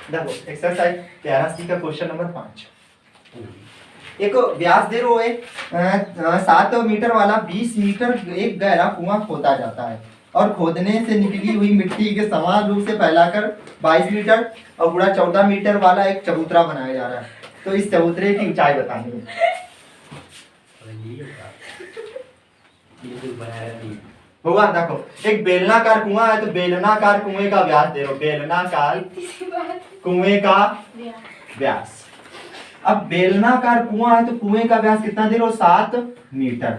देखो एक्सरसाइज 83 का question number 5। एक व्यास दे रो है 7 मीटर वाला 20 मीटर एक गहरा कुआं खोदा जाता है और खोदने से निकली हुई मिट्टी के समान रूप से फैलाकर 22 मीटर और पूरा 14 मीटर वाला एक चबूतरा बनाया जा रहा है। तो इस चबूतरे की ऊंचाई बतानी है। होगा देखो, एक बेलनाकार कुआं है तो बेलनाकार कुएं का व्यास दे रो, बेलनाकार कुएं का व्यास। अब बेलनाकार कुआं है तो कुएं का व्यास कितना दे रो, 7 मीटर।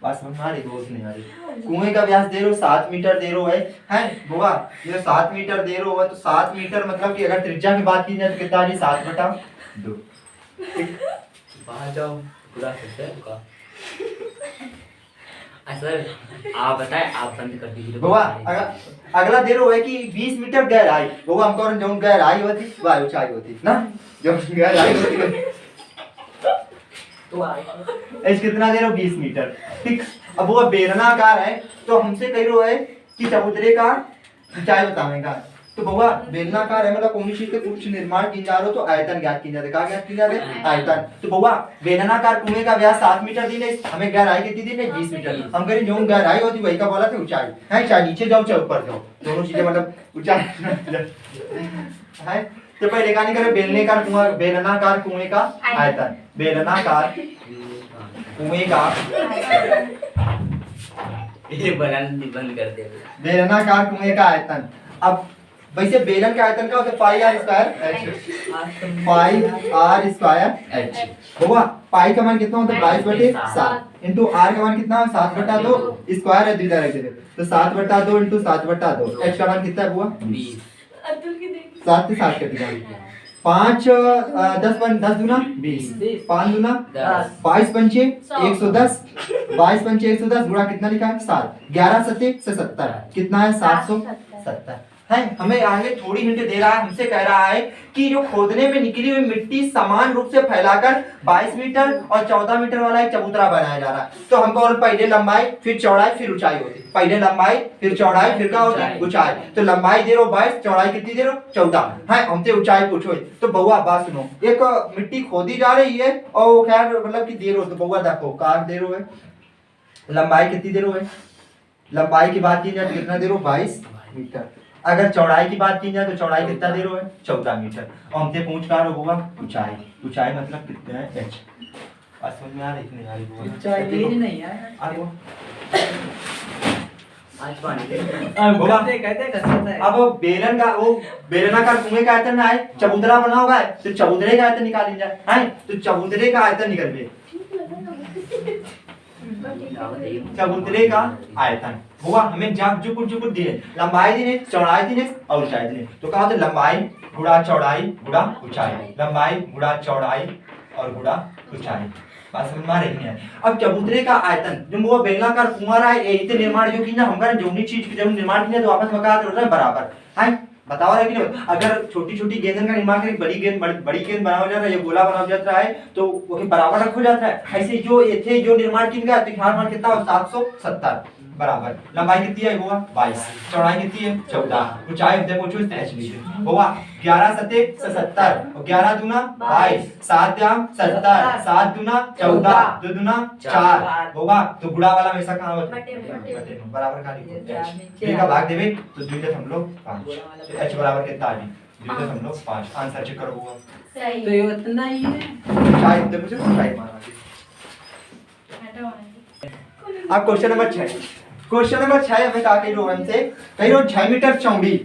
बस हमारी दोस्त नहीं आ रही। कुएं का व्यास दे रो 7 मीटर दे रो है होगा, ये 7 मीटर दे रो है तो 7 मीटर मतलब कि अगर त्रिज्या की बात की जाए तो कितना आ रही, 7/2। बाहर जाओ पूरा का। सर आप बताएं, आप बंद कर दीजिए गोवा। अगला दे रो है कि 20 मीटर गहराई। गोवा हमको जो गहराई होती वह ऊंचाई होती ना, जो गहराई होती तो ऐसे कितना दे रो, 20 मीटर। ठीक। अब वो बेलनाकार है तो हमसे कह रो है कि चबूतरे का ऊंचाई बताने का। तो बउआ बेलनाकार है मतलब कौन चीज के कुछ निर्माण की जा रहा तो आयतन ज्ञात की जाते। क्या ज्ञात की जाते, आयतन। तो बउआ बेलनाकार कुएं का व्यास 7 मीटर दी ने, हमें गहराई कितनी दी ने, 20 मीटर। हम करें जो गहराई होती वही का बोला था ऊंचाई है, चाहे नीचे जाओ चाहे ऊपर जाओ, दोनों चीजें मतलब ऊंचाई है। तो पहले का नहीं करे बेलनाकार कुआं, बेलनाकार कुएं का आयतन, बेलनाकार कुएं का ये बनाना बंद कर दे। बेलनाकार कुएं का आयतन। अब वैसे बेलन का आयतन क्या होता है, pi r square h. Pi r square h होगा। पाई का मान कितना होता है, 22/7 इंटू आर का मान कितना, 7/2 स्क्वायर है द्विधा रख देते तो 7/2 इंटू 7/2। एच का मान कितना है बुआ, 20। 7 से 7 कट गया। 5 10 दूना 20, 5 दूना 10, 22 पंचे 110, 22 पंचे 110 गुणा कितना लिखा है 7, 11 सत्ते 70 कितना है 770 है। हमें आगे थोड़ी हिंट दे रहा है, हमसे कह रहा है कि जो खोदने में निकली हुई मिट्टी समान रूप से फैलाकर 22 मीटर और 14 मीटर वाला एक चबूतरा बनाया जा रहा है। तो हमको और पहले लंबाई फिर चौड़ाई फिर ऊंचाई होती, पहले लंबाई फिर चौड़ाई फिर क्या होती, ऊंचाई। तो लंबाई दे रो 22, चौड़ाई कितनी दे रो 14 है। हमसे ऊंचाई पूछो। तो बउआ बात सुनो, एक मिट्टी खोदी जा रही है और खैर मतलब कि दे रो, तो बउआ देखो कार दे रो है, लंबाई कितनी दे रो है, लंबाई की बात की जाए तो कितना दे रो 22 मीटर। अगर चौड़ाई की बात की जाए तो चौड़ाई कितना दे रो है 14 मीटर। और हमसे पूछ का होगा ऊंचाई, ऊंचाई मतलब कितना है h। बात समझ में आ रही नहीं आ रही बोल, ऊंचाई ये नहीं है आ रही आज पानी अब बेलन का वो बेलनाकार कुएं का आयतन है, चबूतरा बना होगा तो चबूतरे का आयतन निकाल जाए है। तो चबूतरे का आयतन निकल गए, चबूतरे का आयतन हुआ। हमें जब जुकुट दिए, लंबाई दिए, चौड़ाई दिए और ऊंचाई दिए। तो कहा होता लंबाई गुणा चौड़ाई गुणा ऊंचाई, लंबाई गुणा चौड़ाई और गुणा ऊंचाई। बात समझ में आ रही है। अब चबूतरे का आयतन जो वो बेलनाकार कुआं है यही निर्माण जो की ना हमका जोनी चीज की जब निर्माण किया तो आपस में कहा होता है बराबर है। बताओ रहा कि नहीं, अगर छोटी छोटी गेंद का निर्माण करें बड़ी गेंद बनाया जाता है या गोला बनाया जाता है तो वो बराबर रखा जाता है। ऐसे जो थे जो निर्माण किया गया तो मान कितना 770 बराबर। लंबाई कितनी है हुआ 22, चौड़ाई कितनी है 14, ऊंचाई देखो होगा 11 सत्ते 70 और 11 दूना 22, 7 दाम 70, 7 दूना 14, 2 दूना 4 होगा। तो गुणा वाला हमेशा कहां होता है बराबर का लिखो का भाग देवे तो 2.5 h बराबर कितना आ गई 2.5। आंसर चेक करो हुआ सही तो ये उतना ही है, शायद देखो मुझे सही माना। अब क्वेश्चन नंबर 6, क्वेश्चन नंबर 6 हमें कहा कही रो हमसे कही रो 6 मीटर चौड़ी,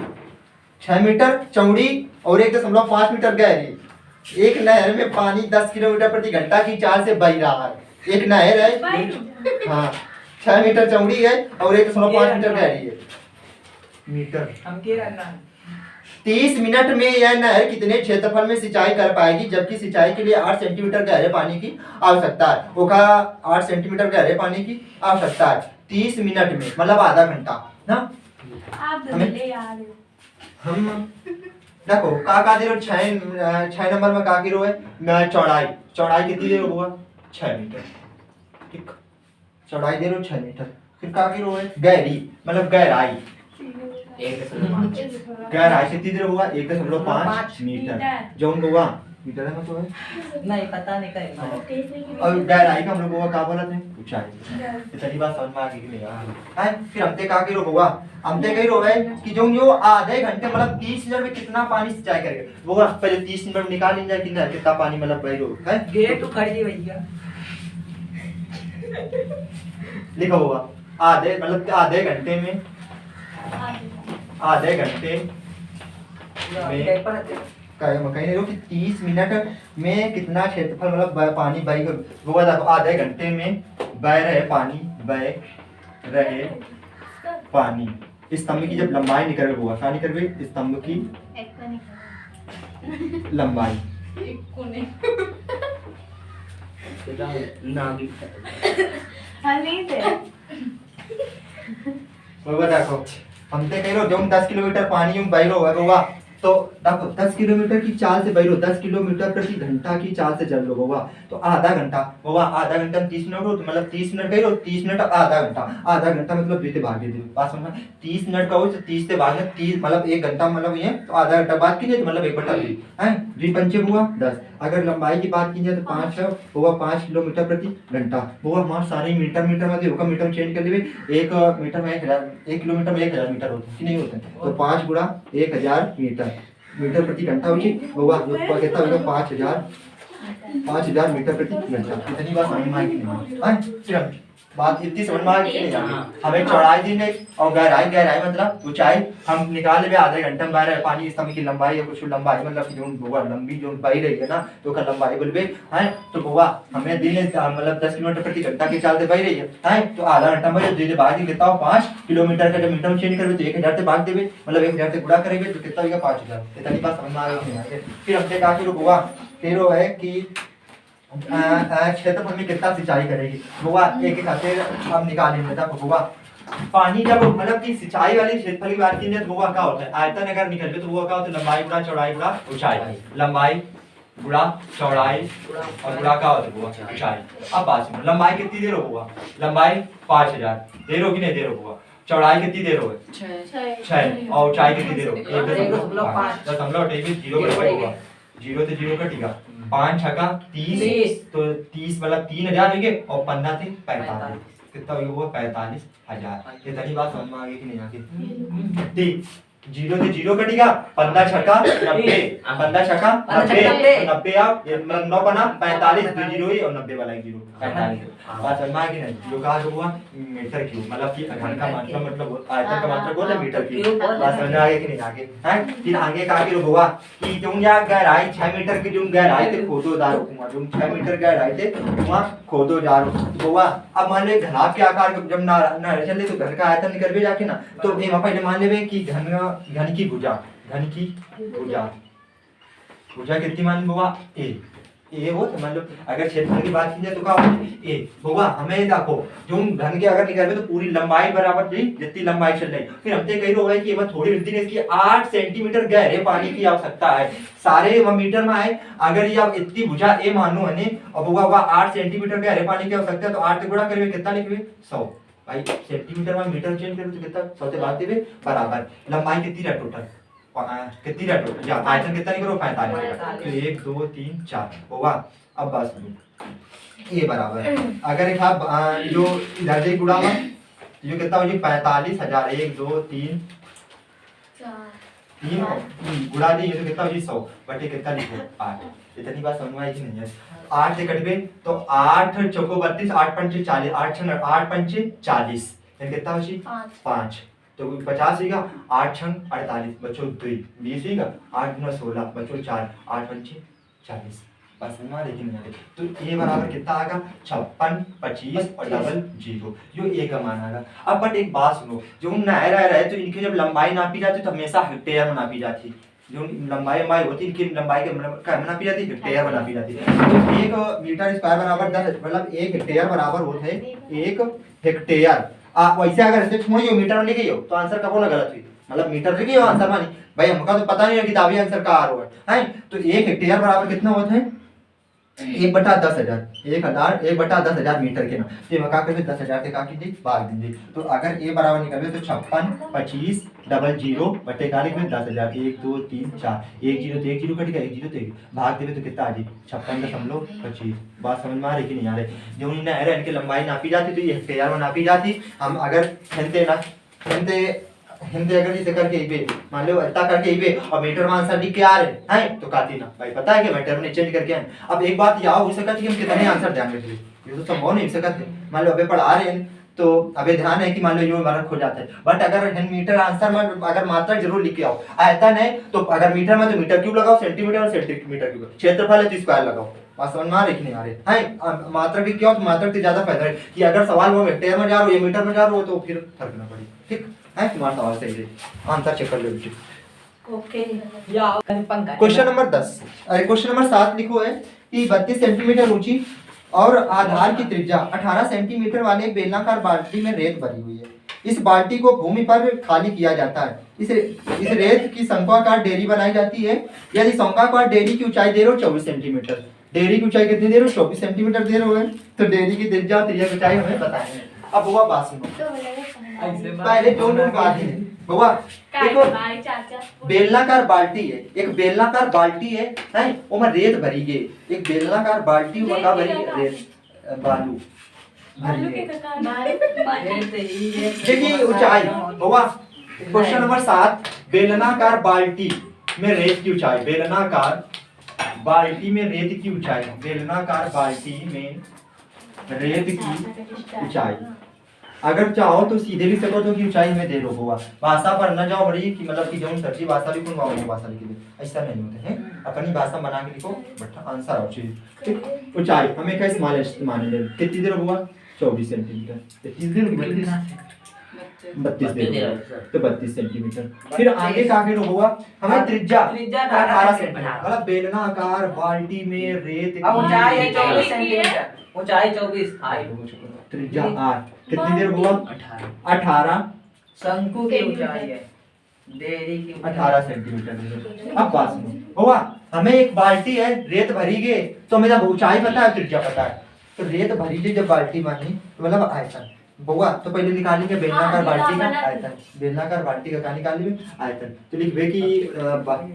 6 मीटर चौड़ी और 1.5 मीटर गहरी एक नहर में पानी 10 किलोमीटर प्रति घंटा की चाल से बह रहा है। एक नहर है हाँ 6 मीटर चौड़ी है और 1.5 मीटर गहरी है मीटर। हम के रखना 30 मिनट में यह नहर कितने क्षेत्रफल में सिंचाई कर पाएगी, जबकि सिंचाई के लिए 8 सेंटीमीटर गहरे पानी की आवश्यकता है। होगा 8 सेंटीमीटर गहरे पानी की आवश्यकता है 30 मिनट में मतलब आधा घंटा ना। आप ले यार हम देखो का दे रो 6 नंबर में का की रो है चौड़ाई, चौड़ाई कितनी दे रो हुआ 6 मीटर। ठीक, चौड़ाई दे रो 6 मीटर। फिर का की रो है गहरी मतलब गहराई 1.5 गहराई से कितनी होगा 1.5 मीटर जो हम होगा मीटर है तो है नहीं पता नहीं कहीं और गहराई का हम लोग होगा क्या बोला थे ऊंचाई इतनी बात समझ में आ गई कि नहीं है फिर हमते कहा कि होगा हमते कही रो है कि जो आधे घंटे मतलब 30 मिनट में कितना पानी सिंचाई करेगा होगा पहले 30 मिनट निकाल लीजिए कि कितना पानी मतलब बह रो है गेट तो खड़ी भैया लिखा होगा आधे मतलब आधे घंटे में आधे घंटे में कहीं नहीं कि 30 मिनट में कितना क्षेत्रफल मतलब पानी बह वो बता आधे घंटे में बह रहे पानी इस स्तंभ की जब लंबाई निकल हुआ क्या निकल गई स्तंभ की लंबाई वो देखो हम तो कह रहे हो जो 10 किलोमीटर पानी में बह रहा होगा तो देखो 10 किलोमीटर की चाल से बह रहे हो 10 किलोमीटर प्रति घंटा की चाल से चल रहे होगा तो आधा घंटा होगा आधा घंटा में 30 मिनट हो तो मतलब 30 मिनट कह रहे हो 30 मिनट आधा घंटा मतलब 2 से भाग दे बात समझ 30 मिनट का हो तो 30 से भाग 30 मतलब 1 घंटा मतलब ये तो आधा घंटा बात कीजिए तो मतलब 1/2 है 2 पंचे हुआ 10 अगर लंबाई की बात कीजिए तो 5 होगा 5 किलोमीटर प्रति घंटा होगा हमारे सारे मीटर में होगा मीटर चेंज कर लिए 1 मीटर में 1 किलोमीटर में 1000 मीटर होते हैं कि नहीं होते तो 5 गुणा 1000 मीटर प्रति घंटा होगा कितना होगा 5000 मीटर प्रति घंटा इतनी बात समझ में आएगी नहीं बात इतनी समझ में आएगी नहीं हमें चौड़ाई दी नहीं और गहराई मतलब ऊंचाई हम निकाल ले आधे घंटे में बह रहे पानी स्तंभ की लंबाई या कुछ लंबाई मतलब जो होगा लंबी जो बही रही है ना तो का लंबाई बोलबे है तो होगा हमें दिन मतलब 10 किलोमीटर प्रति घंटा की चाल से बह रही है तो आधा घंटा में जो भाग कितना हो 5 किलोमीटर का जब मीटर में चेंज करबे तो 1000 से भाग देबे मतलब 1000 से गुणा करेंगे तो कितना होगा 5000 इतनी बात समझ में आ गई फिर हमसे कहा कि होगा तेरो है कि क्षेत्रफल में कितना सिंचाई करेगी होगा एक खातिर हम निकालेंगे तब होगा पानी जब मतलब कि सिंचाई वाली क्षेत्रफल की बात की तो होगा क्या होता है आयतन अगर निकलबे तो होगा क्या होता है लंबाई गुणा चौड़ाई गुणा ऊंचाई लंबाई गुणा चौड़ाई और गुणा क्या होता है ऊंचाई अब बात सुनो लंबाई कितनी देर होगा लंबाई 5000 देर होगी नहीं देर होगा चौड़ाई कितनी देर होगी 6 और ऊंचाई कितनी देर होगी 1.5 0 होगा 0 से 0 कटेगा 5 छक्का 30 तो 30 मतलब 3000 होंगे और 15 से 45 कितना होगा 45000 ये तनी बात समझ में आ गई कि नहीं आगे ठीक 0 से 0 कटेगा 15 छक्का 90 15 छक्का 90 आप ये मतलब 9 बना 45 2 0 ही और 90 वाला 1 0 45 बात समझ में आ गई नहीं जो कहा जो हुआ मीटर क्यूब मतलब कि घन का मतलब आयतन का मतलब होता है मीटर क्यूब बात समझ में आ गई कि नहीं आगे हैं फिर आगे कहा कि होगा कि जो या गहराई 6 मीटर की जो गहराई थे खोदो दार जो 6 मीटर गहराई थे वहां खोदो जा होगा अब मान ले घनाभ के आकार का जब ना चले तो घन का आयतन निकलबे जाके ना तो ये पहले मान लेबे कि घन की भुजा भुजा कितनी मान होगा ए हो तो मतलब अगर क्षेत्रफल की बात की जाए तो क्या होगा ए होगा हमें देखो जो घन के अगर निकालबे तो पूरी लंबाई बराबर जी जितनी लंबाई चल रही फिर हमसे कही होगा कि ये थोड़ी वृद्धि इसकी 8 सेंटीमीटर गहरे पानी की आवश्यकता है सारे मीटर में आए अगर ये अब इतनी भुजा ए मानो है अब होगा 8 सेंटीमीटर गहरे पानी की आवश्यकता है तो 8 से गुणा करेंगे कितना लिखेंगे 100 भाई सेंटीमीटर में मीटर चेंज करें तो कितना 100 से भाग देंगे बराबर लंबाई कितनी है टोटल कितनी है टोटल या आयतन कितना निकलो 45 तो 1 2 3 4 होगा अब बात सुनो ये बराबर अगर एक आप जो इधर से गुणा हुआ जो कितना हो जी 45000 1 2 3 गुणा दी ये तो कितना हो जी 100 बटे कितना लिखो 8 इतनी बात समझ में आई कि नहीं है 8 से कटबे तो 8 चौको 32 8 पंचे 40 8 पंचे 40 कितना हो जी 5 तो 50 होगा 8 छंग 48 बच्चों 2 20 होगा 8 9 16 बच्चों 4 8 पंचे 40 बस ना लेकिन तो ये बराबर कितना आएगा 56 25 और डबल 0 जो ए का मान आएगा अब बट एक बात सुनो जो नहर रहे तो इनकी जब लंबाई नापी जाती तो हमेशा हेक्टेयर में नापी जाती जो लंबाई होती इनकी लंबाई के मतलब नापी जाती हेक्टेयर में नापी जाती तो 1 मीटर स्क्वायर बराबर 10 मतलब 1 हेक्टेयर बराबर होता है 1 हेक्टेयर वैसे अगर ऐसे छोड़िए मीटर में लिखिए तो आंसर कब ना गलत हुई मतलब मीटर लिखिए आंसर मानी भाई हमका तो पता नहीं है किताबी आंसर का आ रहा है तो 1 हेक्टेयर बराबर कितना होता है 1/10,000 1/10,000 मीटर के ना तो ये का करबे 10,000 के का कीजिए भाग दीजिए। तो अगर ए बराबर निकलबे तो 56 25 00 बटे का लिखबे 10,000 1 2 3 4 1 0 तो 1 0 कट गया 1 0 तो 1 भाग देबे तो कितना आ जी 56.25। बात समझ में आ रही कि नहीं आ रही? जो इन्हें है इनकी लंबाई नापी जाती तो ये हेक्टेयर में नापी जाती। हम अगर हिंदे अगर इसे करके इबे मान लो इतना करके इबे और मीटर में आंसर लिख के आ रहे हैं तो काटी ना भाई पता है कि मीटर में चेंज करके आए। अब एक बात याद हो सकता है कि हम कितने आंसर देंगे, ये तो संभव नहीं सकता है। मान लो अबे पढ़ा रहे हैं तो अबे ध्यान है कि मान लो यो हमारा खो जाता है, बट अगर हम मीटर आंसर में अगर मात्रा जरूर लिख के आओ आयतन है तो अगर मीटर में तो मीटर क्यूब लगाओ, सेंटीमीटर और सेंटीमीटर क्यूब, क्षेत्रफल है तो स्क्वायर लगाओ। बात समझ में आ रही कि नहीं आ रही है? मात्रा भी क्यों, मात्रा की ज्यादा फायदा है कि अगर सवाल वो हेक्टेयर में जा रहा हो या मीटर में जा रहा हो तो फिर फर्क ना पड़े। ठीक है, तुम्हारा सवाल सही है, आंसर चेक कर लो बेटे। ओके या पंखा क्वेश्चन नंबर 10 अरे क्वेश्चन नंबर 7 लिखो है कि 32 सेंटीमीटर ऊंची और आधार की त्रिज्या 18 सेंटीमीटर वाले एक बेलनाकार बाल्टी में रेत भरी हुई है। इस बाल्टी को भूमि पर खाली किया जाता है। इस रेत की शंक्वाकार डेरी बनाई जाती है। यदि शंक्वाकार डेरी की ऊंचाई दे रहे हो 24 सेंटीमीटर, डेरी की ऊंचाई कितनी दे रहे हो 24 सेंटीमीटर दे रहे हो, तो डेरी की त्रिज्या और त्रिज्या की ऊंचाई हमें पता है। अब हुआ बात सुनो, तो बोलेगा पहले जो लोग बात है हुआ देखो भाई चाचा बेलनाकार बाल्टी है, एक बेलनाकार बाल्टी है ओमा रेत भरी गई, एक बेलनाकार बाल्टी में का भरी रेत बालू आलू के ककार देखिए ऊंचाई हुआ। क्वेश्चन नंबर 7 बेलनाकार बाल्टी में रेत की ऊंचाई, बेलनाकार बाल्टी में रेत की ऊंचाई, बेलनाकार बाल्टी में रेत की ऊंचाई अगर चाहो तो सीधे भी सको तो की ऊंचाई में दे लो हुआ। भाषा पर न जाओ बड़ी कि मतलब कि जो सच्ची भाषा लिखो वो भाषा लिख दे, ऐसा नहीं होता है। अपनी भाषा बना के लिखो बट आंसर आओ चाहिए। ऊंचाई हमें का इस्तेमाल ले कितनी देर हुआ 24 सेंटीमीटर, कितनी देर 32 देर तो 32 सेंटीमीटर। फिर आगे का आगे हुआ हमें त्रिज्या 18 सेंटीमीटर, मतलब बेलनाकार बाल्टी में रेत अब ऊंचाई है की 24 सेंटीमीटर, ऊंचाई 24 हाइट त्रिज्या 8 कितनी देर हुआ 18 शंकु की ऊंचाई है, डेरी की 18 सेंटीमीटर। अब बात सुनो हुआ हमें एक बाल्टी है रेत भरी गई तो हमें जब ऊंचाई पता है त्रिज्या पता है, तो रेत भरी गई जब बाल्टी मानी तो मतलब आयतन बुआ तो पहले निकालेंगे बेलनाकार बाल्टी का आयतन, बेलनाकार बाल्टी का निकालेंगे आयतन तो लिखबे कि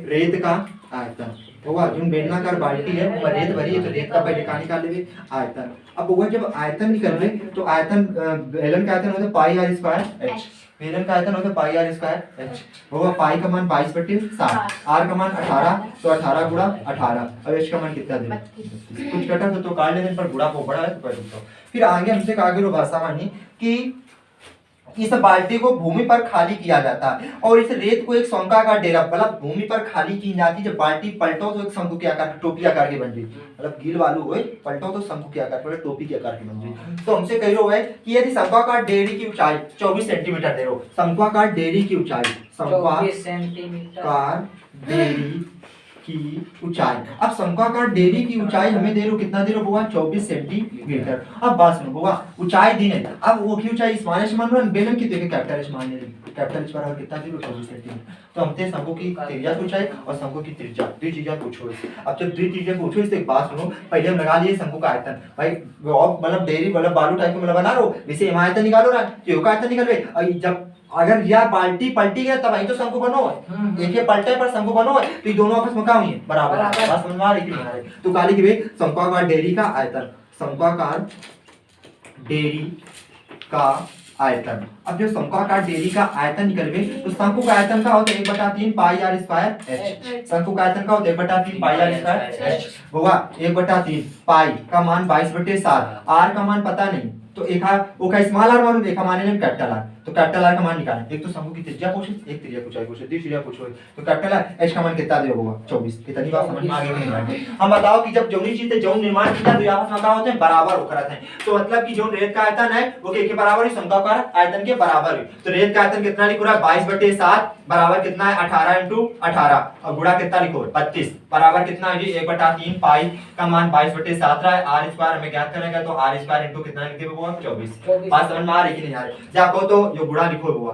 रेत का आयतन बुआ जो बेलनाकार बाल्टी है वो रेत भरी है तो रेत का पहले का निकालेंगे आयतन। अब बुआ जब आयतन निकलबे तो आयतन बेलन का आयतन होता है पाई आर स्क्वायर h, बेलन का आयतन होता है पाई आर स्क्वायर h। बुआ पाई का मान 22/7, आर का मान 18 तो 18 गुणा 18 अब h का मान कितना दे कुछ कटा तो काट लेने पर गुणा को बड़ा है तो कर दो। फिर आगे हमसे आगे रो भाषा मानी कि इस बाल्टी को भूमि पर खाली किया जाता है और इस रेत को एक शंक्वाकार डेरा मतलब भूमि पर खाली की जाती है। जब बाल्टी पलटो तो एक शंकु के आकार टोपी आकार की बन जाए, मतलब गील वालू होए पलटो तो शंकु के आकार पर टोपी के आकार की बन जाए। तो हमसे कह रहा है कि यदि शंक्वाकार डेरी की ऊंचाई 24 सेंटीमीटर दे रहो, शंक्वाकार डेरी की ऊंचाई 24 सेंटीमीटर शंक्वाकार डेरी की ऊंचाई, अब शंक्वाकार डेरी की ऊंचाई हमें दे रहे हो कितना दे रहे हो 24 सेंटीमीटर। अब बात सुनो हुआ ऊंचाई दी है, अब वो की ऊंचाई स्मॉल एच मान लो बेलन की देखे कैपिटल एच मान ले, कैपिटल एच बराबर कितना दे रहे हो 24 सेंटीमीटर। तो हमसे शंकु की त्रिज्या ऊंचाई और शंकु की त्रिज्या दो चीजें पूछो। अब जब दो चीजें पूछो इससे एक बात सुनो, पहले हम लगा लिए शंकु का आयतन भाई मतलब डेरी मतलब बालू टाइप का मतलब बना रहो वैसे एम आयतन निकालो ना तो का आयतन निकलवे और जब अगर यह बाल्टी पलटी गया तब ही तो शंकु बनो है, एक ये पलटे पर शंकु बनो है तो ये दोनों आपस में क्या हुई है बराबर। बात समझ में आ रही कि नहीं आ रही? तो काली की भाई शंक्वाकार डेरी का आयतन, शंक्वाकार डेरी का आयतन। अब जो शंक्वाकार डेरी का आयतन निकलवे तो शंकु का आयतन का होता है 1/3 पाई आर स्क्वायर h, शंकु का आयतन का होता है 1/3 पाई आर स्क्वायर h होगा 1/3 पाई का मान 22/7, आर का मान पता नहीं तो एक वो का स्मॉल आर मानो देखा माने कैपिटल आर, तो कैपिटल आर का मान निकालें। एक तो शंकु की त्रिज्या पूछे, एक त्रिज्या ऊंचाई पूछे, दूसरी त्रिज्या पूछो तो कैपिटल आर h का मान कितना दे होगा 24। इतनी बात समझ में आ गई कि नहीं? हम बताओ कि जब जौनी चीज से जौन निर्माण किया तो आपस में क्या होते हैं बराबर होकर आते हैं। तो मतलब कि जो रेत का आयतन है वो के बराबर ही शंक्वाकार आयतन के बराबर है। तो रेत का आयतन कितना लिखो रहा है 22/7 बराबर कितना है 18 × 18 और गुणा कितना लिखो 32 बराबर कितना है जी 1/3 पाई का मान 22/7 रहा है, आर स्क्वायर हमें ज्ञात करेंगे तो आर स्क्वायर इनटू कितना लिख देंगे वो 24। बात समझ में आ रही कि नहीं आ रही? जाको तो जो गुणा लिखो हुआ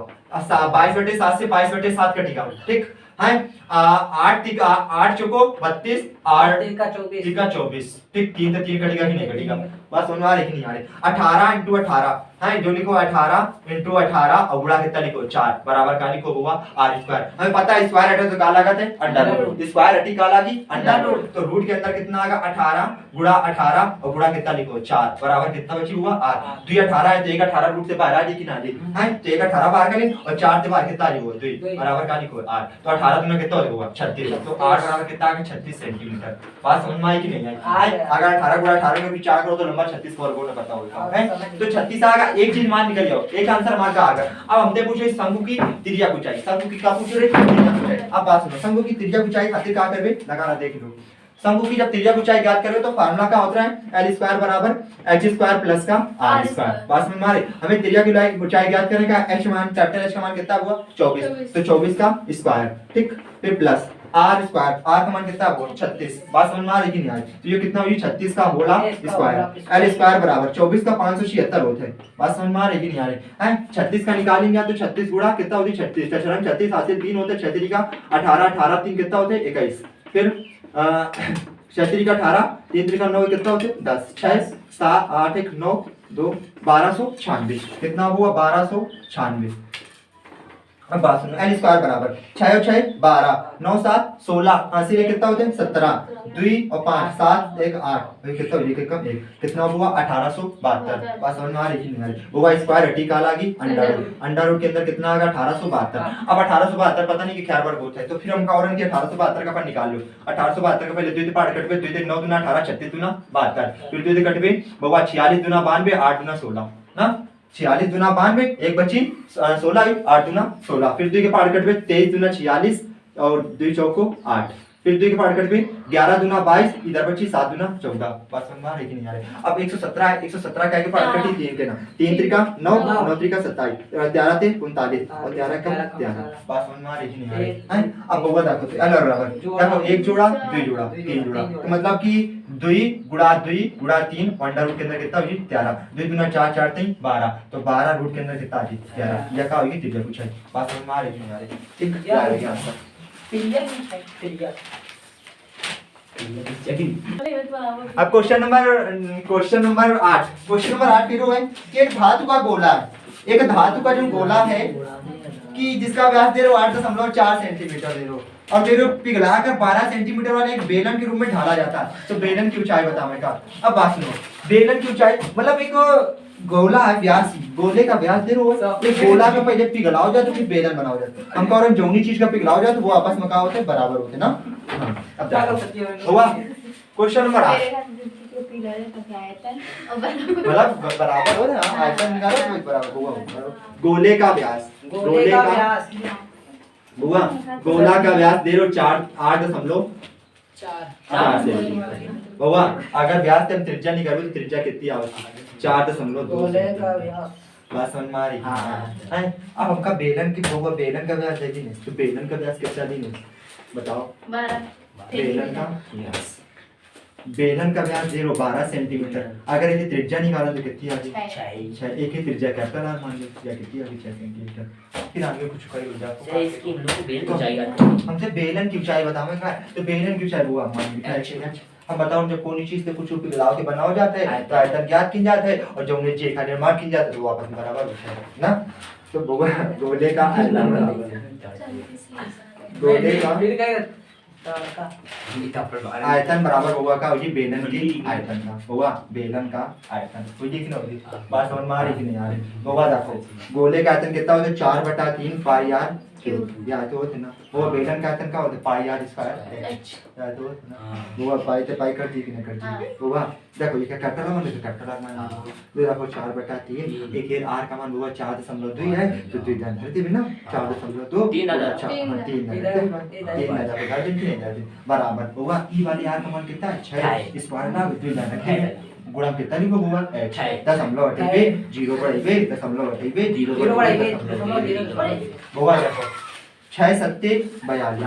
22/7 से 22/7 कटेगा ठीक। है 8 चौको 32 8 3 का 24 3 का 24 ठीक 3 से 3 कटेगा कि नहीं कटेगा बस समझ में आ रहा है कि नहीं आ रहा 18 इंटू 18 है जो लिखो 18 इंटू 18 और गुणा कितना लिखो 4 बराबर का लिखो होगा आर स्क्वायर हमें पता है स्क्वायर हटे तो क्या लागत है अंडर रूट स्क्वायर हटी का लागी अंडर रूट तो रूट के अंदर कितना आएगा 18 गुणा 18 और गुणा कितना लिखो 4 बराबर कितना बची हुआ आर 2 18 है तो 1 18 रूट से बाहर आ जाए कि ना जाए है तो 1 18 बाहर करें और 4 से बाहर कितना आ जाएगा 2 बराबर का लिखो आर तो 18 दुना कितना होगा 36 तो आर बराबर कितना आ गया 36 सेंटीमीटर बात समझ में आई कि नहीं आई अगर 18 गुणा 18 में भी 4 करो तो नंबर 36 वर्ग होना पता होगा है तो 36 आ गया एक चीज मान निकल जाओ एक आंसर मान का आ गया अब हमने पूछे शंकु की त्रिज्या को चाहिए शंकु की क्या पूछ रहे त्रिज्या को चाहिए अब बात सुनो शंकु की त्रिज्या को चाहिए खातिर क्या करबे लगाना देख लो शंकु की जब त्रिज्या को चाहिए ज्ञात करोगे तो फार्मूला क्या होता है l स्क्वायर बराबर h स्क्वायर प्लस का r स्क्वायर बात समझ में आ रही हमें त्रिज्या की ऊंचाई ज्ञात करने का h मान कैपिटल h का मान कितना हुआ 24 तो 24 का स्क्वायर ठीक फिर प्लस r स्क्वायर r का मान कितना हुआ 36 बात समझ में आ रही कि नहीं आ रही तो ये कितना हुई 36 का होला स्क्वायर l स्क्वायर बराबर 24 का 576 होता है बात समझ में आ रही कि नहीं आ रही है 36 का निकालेंगे तो 36 गुणा कितना होती 36 चरण 36 हासिल 3 होता है 36 का 18 18 3 कितना होते 21 फिर 36 का 18 3 का 9 कितना होते 10 6 7 8 1 9 2 1296 कितना हुआ 1296 अब बात सुनो n स्क्वायर बराबर 6 और 6 12 9 7 16 80 में कितना होते हैं 17 2 और 5 7 1 8 कितना हो गया कम 1 कितना हुआ 1872 बात समझ में आ रही कि नहीं आ रही वो स्क्वायर हटी का लागी अंडर रूट के अंदर कितना आ गया 1872 अब 1872 पता नहीं कि क्या वर्ग होता है तो फिर हम का औरन के 1872 का अपन निकाल लो 1872 का पहले 2 से 5 कटबे 2 से 9 दुना 18 36 दुना 72 फिर 2 से कटबे बवा 46 दुना 92 8 दुना 16 ना 46 दुना 92 एक बची 16 8 दुना 16 फिर 2 के पार कटबे 23 दुना 46 और 2 चौको 8 फिर 2 के पार कटबे 11 दुना 22 इधर बची 7 दुना 14 बस समझ आ रही कि नहीं आ रही अब 117 है 117 का के पार कटी 3 के ना 3 त्रिका 9 9 त्रिका 27 13 ते 39 और 13 का 13 बस समझ में आ रही कि नहीं आ रही है अब वो देखो तो अलग बराबर देखो एक जोड़ा दो जोड़ा तीन जोड़ा तो मतलब कि 2 गुणा 3 अंडर रूट के अंदर कितना होगी 13 2 गुना 4 4 3 12 तो 12 रूट के अंदर कितना आ जाएगी 11 यह क्या होगी त्रिज्या पूछा है बात समझ में आ रही कि नहीं आ रही ठीक क्या आ गया आंसर त्रिज्या अब क्वेश्चन नंबर 8 की रो है कि एक धातु का गोला है एक धातु का जो गोला है कि जिसका व्यास दे रहे हो 8.4 सेंटीमीटर दे रहे हो और दे रहे हो पिघलाकर 12 सेंटीमीटर वाले एक बेलन के रूप में ढाला जाता है तो बेलन की ऊंचाई बताओ का अब बात सुनो बेलन की ऊंचाई मतलब एक गोला है व्यास गोले का व्यास दे रहे हो ये गोला में पहले पिघलाओ जाए तो फिर बेलन बनाओ जाए हम कह रहे हैं जौनी चीज का पिघलाओ जाए तो वो आपस में क्या होते हैं बराबर होते हैं ना अब हुआ क्वेश्चन नंबर 8 मतलब बराबर हो ना आयतन निकालो तो बराबर होगा गोले का व्यास हुआ गोला का व्यास दे रहे हो 8.4 सेंटीमीटर हुआ अगर व्यास से हम त्रिज्या निकालो तो त्रिज्या कितनी आवश्यक 4.2 गोले का व्यास बात समझ में आ रही है अब हमका बेलन की होगा बेलन का व्यास देखी नहीं तो बेलन का व्यास कितना दी नहीं बताओ 12 बेलन का व्यास बेलन का व्यास 12 सेंटीमीटर अगर यदि त्रिज्या निकालो तो कितनी आ गई 6 एक ही त्रिज्या कैपिटल आर मान लो त्रिज्या कितनी आ गई 6 सेंटीमीटर फिर आगे कुछ करी हो जाए इसकी हम लोग को बेल को चाहिए हमसे बेलन की ऊंचाई बताओगे तो बेलन की ऊंचाई हुआ मान लो हम बताओ जब कोई चीज से कुछ पिघलाव के बनाओ जाते हैं तो आयतन ज्ञात की जाता है और जो उन्हें का निर्माण की जाता है तो वो आपस में बराबर होता है ना तो गोले का आयतन बराबर है गोले का आयतन बराबर होगा का होगी बेलन की आयतन का होगा बेलन का आयतन कोई देखना होगी बात समझ में आ रही कि नहीं आ रही होगा देखो गोले का आयतन कितना होता है 4/3 पाई आर क्यूब या तो होते ना वो बेलन का आयतन का होता है पाई आर स्क्वायर एच या तो होते ना वो पाई से पाई कर दी कि नहीं कर दी होगा देखो ये क्या कैपिटल मान तो कैपिटल आर मान तो देखो 4/3 एक ये आर का मान होगा 4.2 है तो 2 इधर धरती में ना 4.2 3 बराबर होगा ई वाली आर का मान कितना है 6 स्क्वायर ना 2 इधर रखे गुणा कितना लिखो होगा 0.28 होगा देखो 6 7 42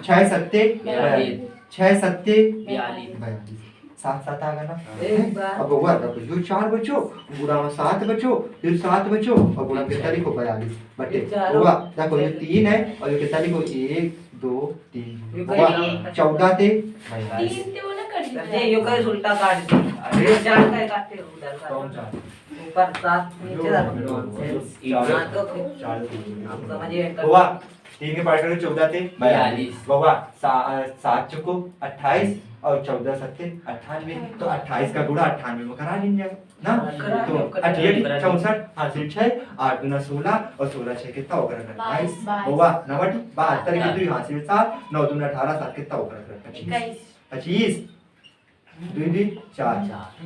6 7 42 6 7 42 सात सात आ गया ना एक बार। अब हुआ था तो 4 बच्चों गुणा में 7 बच्चों फिर 7 बच्चों और गुणा कितना लिखो 42 बटे ये चारों- हुआ देखो ये 3 है और ये कितना लिखो 1 2 3 ये हुआ बड़ी- 14 थे 3 ते वो ना कर ये दिया यो कर उल्टा काट दी अरे चार का काटते हो उधर का कौन सा ऊपर 7 नीचे रख दो चार। हां तो फिर हम समझिए हुआ 3 के पार्ट में 14 थे 42 हुआ 7 चौको 28 और 14 सत्ते 98 तो 28 का गुणा 98 में करा लेंगे ना करा तो लो, करा 68 लो। 64 हासिल 6 8 गुना 16 और 16 6 कितना होकर 22 22 हुआ 90 72 की 2 हासिल 7 9 दूना 18 7 कितना होकर 25 25 2 2 4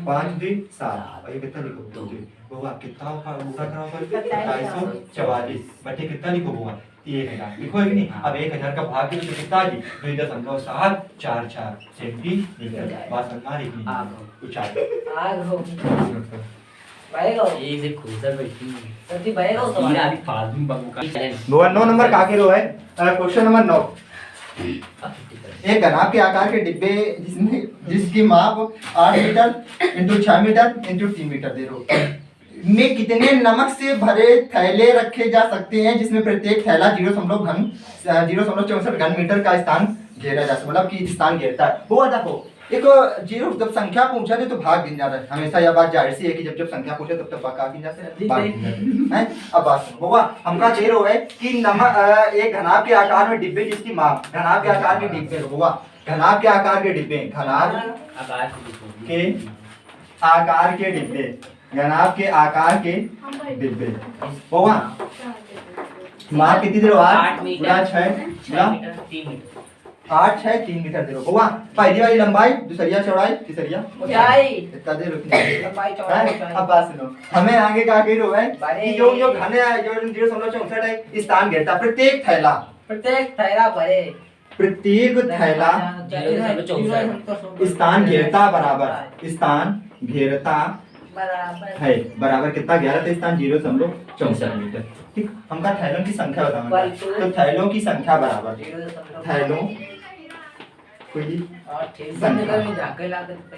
5 2 7 और ये कितना लिखो 2 हुआ कितना होगा पूरा कराओ 2744 बटे कितना लिखो हुआ 1000 लिखो है कि नहीं अब 1000 का भाग तो कितना जी 2.744 सेंटीमीटर बस अन्ना लिखनी ऊंचाई आग हो भाई हो एक से खुसर बैठी सती भाई हो तो तीन अभी फालतू बगू का चैलेंज वो 9 नंबर का रो है क्वेश्चन नंबर 9 एक घनाभ के आकार के डिब्बे जिसकी माप 8 metre into 6 metre into 3 metre दे रहो में कितने नमक से भरे थैले रखे जा सकते हैं जिसमें प्रत्येक थैला 0.64 घन मीटर का स्थान घेरा जा सकता मतलब कि स्थान घेरता है वो देखो एक जीरो जब संख्या पूछा तो भाग गिन जाता है हमेशा यह बात जाहिर सी है कि जब संख्या पूछे तब तक भाग गिन जाते हैं भाग गिन जाते हैं अब बात सुनो होगा हमका कह रहा है कि नमक एक घनाभ के आकार में डिब्बे जिसकी माप घनाभ के आकार के डिब्बे होगा घनाभ के आकार के डिब्बे घनाभ आकाश को देखो के आकार के डिब्बे घनाभ के आकार के डिब्बे होगा माप कितनी दे रहे हो 8 गुणा 6 गुणा 3 मीटर 8 6 3 मीटर दे रहे हो होगा पहली वाली लंबाई दूसरिया चौड़ाई तीसरिया ऊंचाई इतना दे रहे लंबाई हैं चौड़ाई अब बात सुनो हमें आगे का कह रहे हैं बड़े- कि जो घने जो 0.64 है इस स्थान घेरता प्रत्येक थैला प्रत्येक थैला भरे प्रत्येक थैला स्थान घेरता बराबर स्थान घेरता बराबर है बराबर कितना 11 स्थान 0.64 मीटर ठीक हमका थैलों की संख्या बताना है। तो थैलों की संख्या बराबर थैलों कोई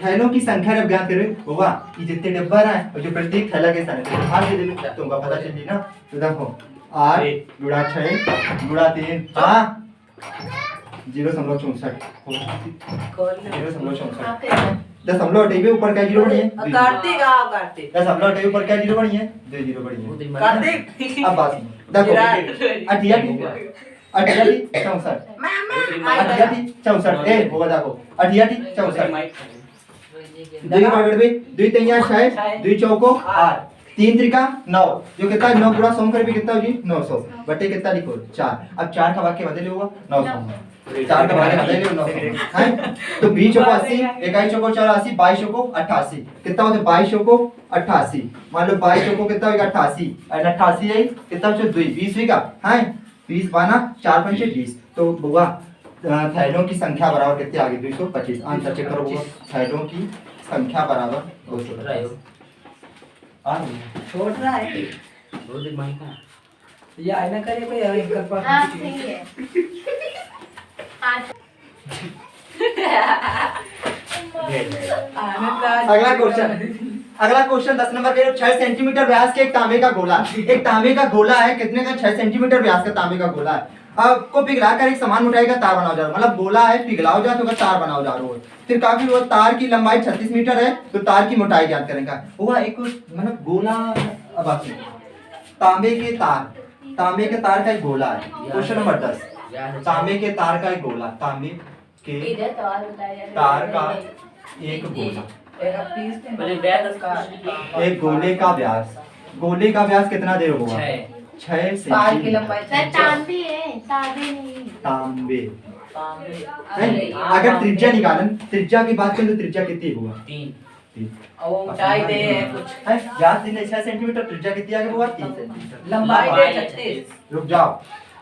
थैलों की संख्या जब ज्ञात करें होगा ये जितने डब्बा रहा है और जो प्रत्येक थैला के स्थान है भाग दे दे तुमको पता चल ना तो देखो 8 गुणा 6 गुणा 3 हां 0.64 0.64 दशमलव हटेगे ऊपर क्या जीरो बनी है कार्तिक आओ कार्तिक दशमलव हटेगे ऊपर क्या जीरो बनी है 2 जीरो बनी है कार्तिक अब बात सुनो देखो अठिया 64 अठिया 64 ए होगा देखो अठिया 64 दुई पकड़ भी दुई तैयार 6 दुई चौको 8 3 त्रिका 9 जो कितना 9 गुणा 100 कर भी कितना होगी 900 बटे कितना लिखो 4 अब 4 का वाक्य बदले होगा 900 4 का वाक्य बदले होगा 900 हैं तो 20 चौको 80 21 चौको 84 22 चौको 88 कितना होता है 22 चौको 88 मान लो 22 चौको कितना होगा 88 और 88 है कितना बचे 2 20 होगा हैं 20 बाना 4 पंचे 20 तो बुआ थैलों की संख्या बराबर कितनी आ गई 225 आंसर चेक करो बुआ थैलों की संख्या बराबर 225 आ गई छोड़ रहा है बहुत दिन माइक का ये आईना करे कोई और इनका पास हाँ सही है आज अगला क्वेश्चन 10 नंबर के 6 सेंटीमीटर व्यास के एक तांबे का गोला एक तांबे का गोला है कितने का 6 सेंटीमीटर व्यास का तांबे का गोला है आपको पिघलाकर एक समान मोटाई का तार बनाओ जा रहा मतलब गोला है पिघलाओ जा तो का तार बनाओ जा रहा हो फिर काफी वो तार की लंबाई 36 मीटर है तो तार की मोटाई ज्ञात करेंगे हुआ एक मतलब गोला अब आप तांबे के तार का एक गोला है क्वेश्चन नंबर 10 तांबे के तार का एक गोला तांबे के इधर तो और बताया तार का एक गोला पहले व्यास का एक गोले का व्यास कितना देर होगा 6 तार की सेंटीमीटर लंबाई सर तांबे है तांबे नहीं तांबे तांबे हैं? अगर त्रिज्या निकालन त्रिज्या की बात करें तो त्रिज्या कितनी होगा 3 और ऊंचाई दे है कुछ है व्यास दिन 6 सेंटीमीटर त्रिज्या कितनी आ गई होगा 3 सेंटीमीटर लंबाई दे 36 रुक जाओ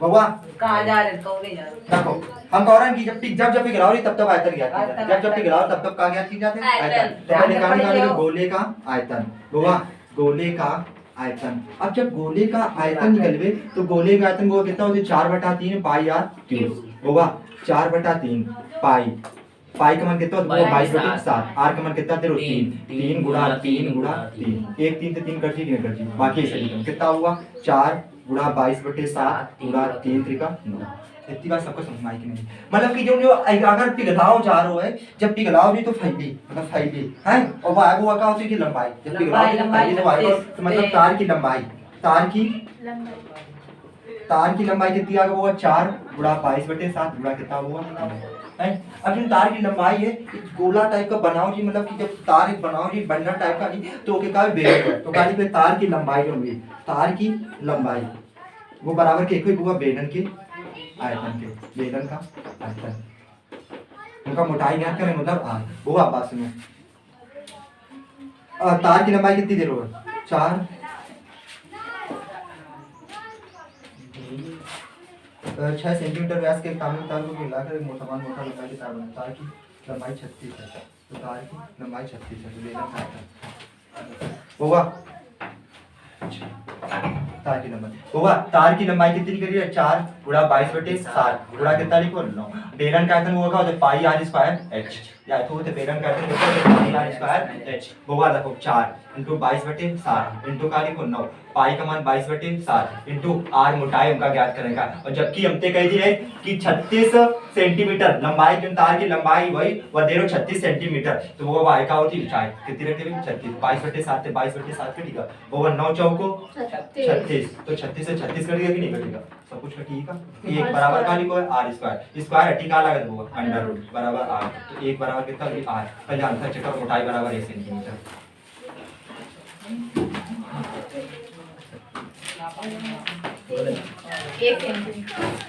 बाबा कहां जा रहे कौन नहीं जा रहे देखो हम कह रहे हैं कि जब पिघलाओ रही तब आयतन ज्ञात की जाती है जब पिघलाओ तब क्या ज्ञात की जाती है आयतन तो पहले निकालेंगे गोले का आयतन बाबा गोले का आयतन अब जब गोले का आयतन निकलवे तो गोले का आयतन वो कितना होता है 4/3 पाई r क्यूब होगा 4/3 पाई पाई का मान कितना होता है? 22 बटे 22 7। आर का मान कितना तेरे? 3। 3 गुणा 3 गुणा 3। 1 3 से 3 कट नहीं कट जी, बाकी ऐसे लिखो कितना हुआ? 4 गुणा 22 बटे 7 गुणा 3 त्रिका 9। इतनी बात सबको समझ में आई कि नहीं? मतलब कि जो अगर पिघलाओ जा रहा है, जब पिघलाओ भी तो फैली मतलब फैली है, और वायु हुआ का होती है कि लंबाई, जब पिघलाओ भी तो फैली तो वायु तो मतलब तार की लंबाई, तार की लंबाई कितनी आ गई? होगा 4 गुणा 22 बटे 7 गुणा कितना हुआ? है। अब जो तार की लंबाई है गोला टाइप का बनाओ जी, मतलब कि जब तार एक बनाओ जी बंडल टाइप का नहीं तो के का बेलन, तो काली पे तार की लंबाई जो हुई, तार की लंबाई वो बराबर के एक हुआ बेलन के आयतन के, बेलन का आयतन, उनका मोटाई ज्ञात करें मतलब आर। वो आप बात सुनो, तार की लंबाई कितनी देर होगा? 4 6 सेंटीमीटर व्यास के तांबे तार को मिलाकर एक मोटा लंबाई के तार बनता है। तार की लंबाई 36 है, तो तार की लंबाई 36 है, तो बेलन का आयतन होगा तार की लंबाई होगा। तार की लंबाई कितनी करी है? 4 गुणा 22 बटे 7 गुणा कितना लिखो? 9। बेलन का आयतन होगा पाई आर स्क्वायर एच, या तो होते बेलन का आयतन होता है पाई आर स्क्वायर एच होगा। देखो 4 इंटू 22 बटे 7 इंटू का लिखो 9, पाई का मान 22 बटे 7 इंटू आर मोटाई उनका ज्ञात करेगा। और जबकि हमने कह दिया है कि 36 सेंटीमीटर लंबाई की तार की लंबाई वही वह दे रहे 36 सेंटीमीटर, तो वो वाई का होती ऊंचाई कितनी रखते हैं? 36। 22 बटे 7 से 22 बटे 7 कटेगा, वो 9 चौको 36, तो 36 से 36 कटेगा कि नहीं कटेगा? सब कुछ कटेगा। एक बराबर का लिखो है आर स्क्वायर, स्क्वायर हटी का लागत होगा अंडर रूट बराबर आर, तो एक बराबर कितना भी आर, पहले आंसर चेक करो, मोटाई बराबर 1 सेंटीमीटर। एक सेंटीमीटर